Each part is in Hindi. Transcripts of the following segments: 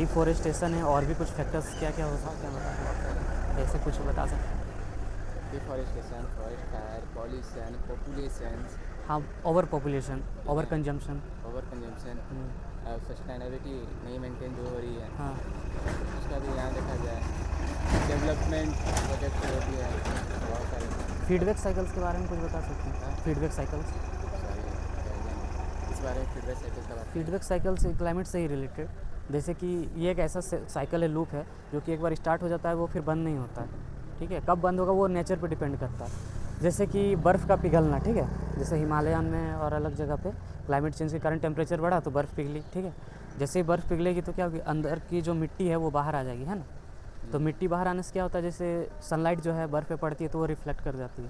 डिफॉरेस्टेशन है और भी कुछ फैक्टर्स क्या क्या हो सकते हैं ऐसे कुछ बता सकते हैं? Deforestation, forest fire, pollution, population, हाँ, over population, over consumption. Over consumption, sustainability नहीं मेंटेन जो हो रही है हाँ, उसका भी ध्यान रखा जाए। डेवलपमेंट प्रोजेक्ट जो भी है बहुत सारे। फीडबैक साइकिल्स के बारे में कुछ बता सकते हैं? हाँ? फीडबैक साइकिल्स, सॉरी, इस बारे में फीडबैक साइकिल का बात। फीडबैक साइकिल से क्लाइमेट से ही रिलेटेड, जैसे कि ये एक ऐसा साइकिल है, लूप है, जो कि एक बार स्टार्ट हो जाता है वो फिर बंद नहीं होता है। ठीक है, कब बंद होगा वो नेचर पे डिपेंड करता है। जैसे कि बर्फ़ का पिघलना, ठीक है, जैसे हिमालयन में और अलग जगह पे क्लाइमेट चेंज के कारण टेम्परेचर बढ़ा तो बर्फ़ पिघली, ठीक है। जैसे ही बर्फ़ पिघलेगी तो क्या होगी, अंदर की जो मिट्टी है वो बाहर आ जाएगी, है ना। तो मिट्टी बाहर आने से क्या होता है, जैसे सनलाइट जो है बर्फ़ पे पड़ती है तो वो रिफ्लेक्ट कर जाती है,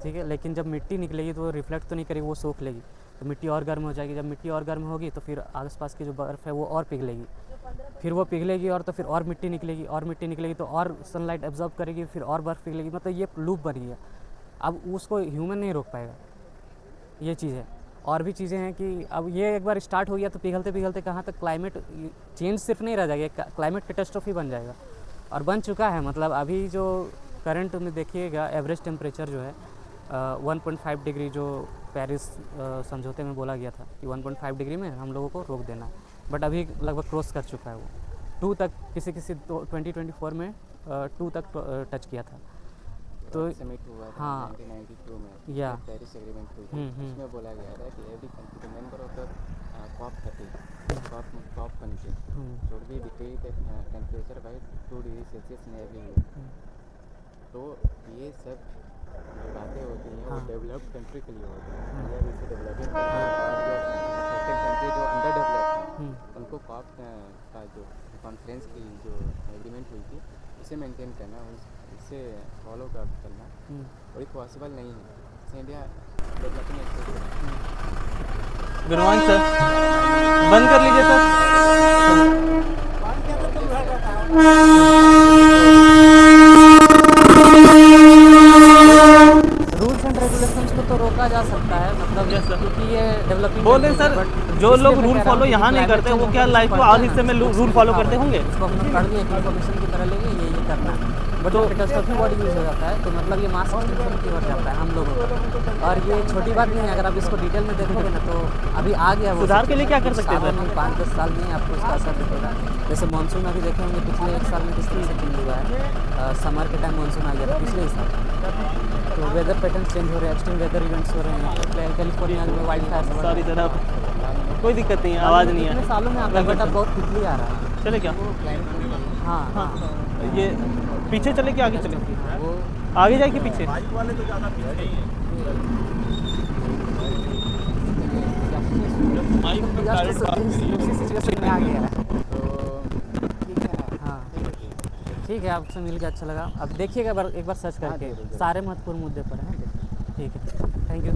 ठीक है। लेकिन जब मिट्टी निकलेगी तो वो रिफ्लेक्ट तो नहीं करेगी, वो सोख लेगी, तो मिट्टी और गर्म हो जाएगी। जब मिट्टी और गर्म होगी तो फिर आसपास की जो बर्फ़ है वो और पिघलेगी, फिर वो पिघलेगी और तो फिर और मिट्टी निकलेगी, और मिट्टी निकलेगी तो और सनलाइट एब्जॉर्ब करेगी, फिर और बर्फ़ पिघलेगी। मतलब ये लूप बनी है। अब उसको ह्यूमन नहीं रोक पाएगा, ये चीज़ है। और भी चीज़ें हैं कि अब ये एक बार स्टार्ट हो गया तो पिघलते पिघलते कहाँ तक क्लाइमेट चेंज सिर्फ नहीं रह जाएगा, क्लाइमेट कैटास्ट्रोफी बन जाएगा, और बन चुका है। मतलब अभी जो करंट में देखिएगा एवरेज टेम्परेचर जो है 1.5 डिग्री, जो पेरिस समझौते में बोला गया था कि 1.5 डिग्री में हम लोगों को रोक देना है, बट अभी लगभग क्रॉस कर चुका है वो 2 तक, किसी 2024 में 2 तक टच किया था। तो समिट हुआ था हाँ 1992 में, या पेरिस एग्रीमेंट हुई थी। उसमें बोला गया था कि every country member of the COP30 COP country should be decrease the temperature by 2 degree Celsius in every year. तो ये सब जो बातें होती हैं वो डेवलप्ड कंट्री के लिए होती हैं। मतलब इसे डेवलपिंग कंट्री जो अंडर डेवलप्ड हैं उनको COP का जो कॉन्फ्रेंस की जो एग्रीमेंट हुई थी उसे मेंटेन करना, इससे फॉलो करना बड़ी पॉसिबल नहीं है। इससे India developing good morning sir, बंद कर लीजिए सर। रूल्स एंड रेगुलेशंस को तो रोका जा सकता है, मतलब Yes, sir. क्योंकि ये डेवलपिंग बोल रहे हैं सर, जो लोग रूल फॉलो यहाँ नहीं करते वो क्या लाइफ को और हिस्से में रूल फॉलो करते होंगे? इसको हम लोग पढ़ लिए इन्फॉर्मेशन की तरह लेंगे ये करना है, बट तो कैटास्ट्रोफिक वर्ड यूज़ हो जाता है, तो मतलब ये मास एक्सटिंक्शन की ओर जाता है हम लोगों को। और ये छोटी बात नहीं है, अगर आप इसको डिटेल में देखोगे ना तो अभी आ गया वो। सुधार के लिए क्या कर सकते हैं सर? 5-10 साल में आपको उसका असर दिखेगा। जैसे मानसून अभी देखे होंगे पिछले 1 साल में किस तरह से चेंज हुआ है। समर के टाइम मानसून आ गया था पिछले साल, तो वेदर पैटर्न चेंज हो रहे हैं, एक्सट्रीम वेदर इवेंट्स हो रहे हैं। कैलिफोर्निया में वाइल्ड फायर, सॉरी सर, आप कोई दिक्कत नहीं है, आवाज़ नहीं कितने है। सालों में आता है, बट अब बहुत quickly आ रहा है। चले क्या? हाँ हाँ, हाँ, ये पीछे चले कि आगे चले? वो आगे जाए कि पीछे? उसी सिचुएशन में आ गया है। तो ठीक है। हाँ ठीक है, आपसे मिल के अच्छा लगा। अब देखिएगा एक बार सर्च करके, सारे महत्वपूर्ण मुद्दे पर हैं। ठीक है, थैंक यू।